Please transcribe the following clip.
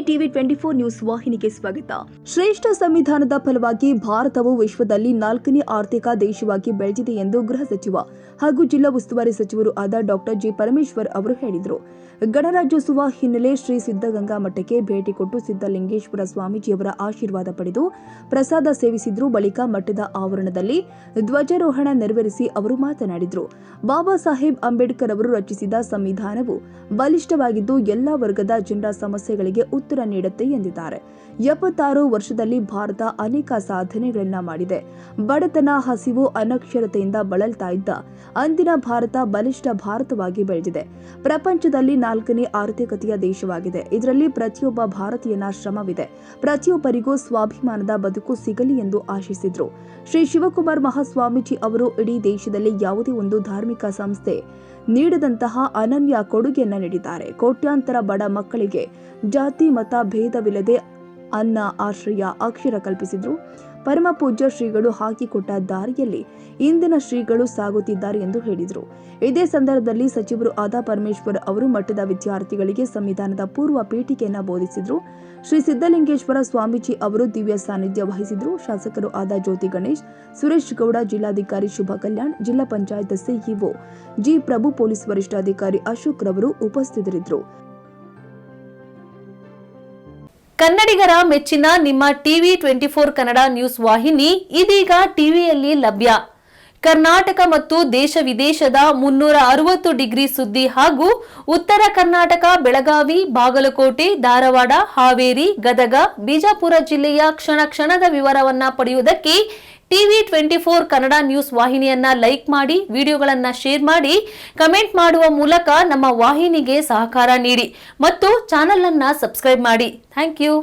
TV 24 news ವಾಹಿನಿಗೆ ಸ್ವಾಗತ. ಶ್ರೇಷ್ಠ ಸಂವಿಧಾನದ ಫಲವಾಗಿ ಭಾರತವು ವಿಶ್ವದಲ್ಲಿ 4ನೇ ಆರ್ಥಿಕ ದೇಶವಾಗಿ ಬೆಳೆದಿದೆ ಎಂದು ಗೃಹ ಸಚಿವ ಹಾಗೂ ಜಿಲ್ಲಾ ಉಸ್ತುವಾರಿ ಸಚಿವರು ಆದ ಡಾಕ್ಟರ್ ಜಿ ಪರಮೇಶ್ವರ್ ಅವರು ಹೇಳಿದರು. ಗಣರಾಜ್ಯೋತ್ಸವ ಹಿನ್ನೆಲೆ ಶ್ರೀ ಸಿದ್ದಗಂಗಾ ಮಠಕ್ಕೆ ಭೇಟಿ ಕೊಟ್ಟು ಸಿದ್ದಲಿಂಗೇಶ್ವರ ಸ್ವಾಮೀಜಿಯವರ ಆಶೀರ್ವಾದ ಪಡೆದು ಪ್ರಸಾದ ಸೇವಿಸಿದ್ರು. ಬಳಿಕ ಮಠದ ಆವರಣದಲ್ಲಿ ಧ್ವಜಾರೋಹಣ ನೆರವೇರಿಸಿ ಅವರು ಮಾತನಾಡಿದರು. ಬಾಬಾ ಸಾಹೇಬ್ ಅಂಬೇಡ್ಕರ್ ಅವರು ರಚಿಸಿದ ಸಂವಿಧಾನವು ಬಲಿಷ್ಠವಾಗಿದ್ದು ಎಲ್ಲಾ ವರ್ಗದ ಜನರ ಸಮಸ್ಯೆಗಳಿಗೆ ಉತ್ತರ ನೀಡುತ್ತೆ ಎಂದಿದ್ದಾರೆ. 76 ವರ್ಷದಲ್ಲಿ ಭಾರತ ಅನೇಕ ಸಾಧನೆಗಳನ್ನ ಮಾಡಿದೆ. ಬಡತನ, ಹಸಿವು, ಅನಕ್ಷರತೆಯಿಂದ ಬಳಲ್ತಾ ಇದ್ದ ಅಂದಿನ ಭಾರತ ಬಲಿಷ್ಠ ಭಾರತವಾಗಿ ಬೆಳೆದಿದೆ. ಪ್ರಪಂಚದಲ್ಲಿ 4ನೇ ಆರ್ಥಿಕತೆಯ ದೇಶವಾಗಿದೆ. ಇದರಲ್ಲಿ ಪ್ರತಿಯೊಬ್ಬ ಭಾರತೀಯನ ಶ್ರಮವಿದೆ. ಪ್ರತಿಯೊಬ್ಬರಿಗೂ ಸ್ವಾಭಿಮಾನದ ಬದುಕು ಸಿಗಲಿ ಎಂದು ಆಶಿಸಿದ್ರು. ಶ್ರೀ ಶಿವಕುಮಾರ ಮಹಾಸ್ವಾಮೀಜಿ ಅವರು ಇಡೀ ದೇಶದಲ್ಲಿ ಯಾವುದೇ ಒಂದು ಧಾರ್ಮಿಕ ಸಂಸ್ಥೆ ನೀಡದಂತಹ ಅನನ್ಯ ಕೊಡುಗೆಯನ್ನ ನೀಡಿದ್ದಾರೆ. ಕೋಟ್ಯಾಂತರ ಬಡ ಮಕ್ಕಳಿಗೆ ಜಾತಿ ಮತ ಭೇದವಿಲ್ಲದೆ ಅನ್ನ, ಆಶ್ರಯ, ಅಕ್ಷರ ಕಲ್ಪಿಸಿದ್ರು. ಪರಮ ಪೂಜ್ಯ ಶ್ರೀಗಳು ಹಾಕಿಕೊಟ್ಟ ದಾರಿಯಲ್ಲಿ ಇಂದಿನ ಶ್ರೀಗಳು ಸಾಗುತ್ತಿದ್ದಾರೆ ಎಂದು ಹೇಳಿದರು. ಇದೇ ಸಂದರ್ಭದಲ್ಲಿ ಸಚಿವರು ಆದ ಪರಮೇಶ್ವರ್ ಅವರು ಮಠದ ವಿದ್ಯಾರ್ಥಿಗಳಿಗೆ ಸಂವಿಧಾನದ ಪೂರ್ವ ಪೀಠಿಕೆಯನ್ನು ಬೋಧಿಸಿದರು. ಶ್ರೀ ಸಿದ್ದಲಿಂಗೇಶ್ವರ ಸ್ವಾಮೀಜಿ ಅವರು ದಿವ್ಯ ಸಾನ್ನಿಧ್ಯ ವಹಿಸಿದರು. ಶಾಸಕರು ಆದ ಜ್ಯೋತಿ ಗಣೇಶ್, ಸುರೇಶ್ ಗೌಡ, ಜಿಲ್ಲಾಧಿಕಾರಿ ಶುಭ ಕಲ್ಯಾಣ್, ಜಿಲ್ಲಾ ಪಂಚಾಯತ್ ಸಿಇಒ ಜಿ ಪ್ರಭು, ಪೊಲೀಸ್ ವರಿಷ್ಠಾಧಿಕಾರಿ ಅಶೋಕ್ ರವರು ಉಪಸ್ಥಿತರಿದ್ದರು. ಕನ್ನಡಿಗರ ಮೆಚ್ಚಿನ ನಿಮ್ಮ ಟಿವಿ 24 ಕನ್ನಡ ನ್ಯೂಸ್ ವಾಹಿನಿ ಇದೀಗ ಟಿವಿಯಲ್ಲಿ ಲಭ್ಯ. ಕರ್ನಾಟಕ ಮತ್ತು ದೇಶ ವಿದೇಶದ 360 ಡಿಗ್ರಿ ಸುದ್ದಿ ಹಾಗೂ ಉತ್ತರ ಕರ್ನಾಟಕ, ಬೆಳಗಾವಿ, ಬಾಗಲಕೋಟೆ, ಧಾರವಾಡ, ಹಾವೇರಿ, ಗದಗ, ಬಿಜಾಪುರ ಜಿಲ್ಲೆಯ ಕ್ಷಣ ಕ್ಷಣದ ವಿವರವನ್ನ ಪಡೆಯುವುದಕ್ಕೆ ಟಿವಿ 24 ಕನ್ನಡ ನ್ಯೂಸ್ ವಾಹಿನಿಯನ್ನ ಲೈಕ್ ಮಾಡಿ, ವಿಡಿಯೋಗಳನ್ನ ಶೇರ್ ಮಾಡಿ, ಕಮೆಂಟ್ ಮಾಡುವ ಮೂಲಕ ನಮ್ಮ ವಾಹಿನಿಗೆ ಸಹಕಾರ ನೀಡಿ ಮತ್ತು ಚಾನೆಲ್ ಅನ್ನ ಸಬ್ಸ್ಕ್ರೈಬ್ ಮಾಡಿ. Thank you.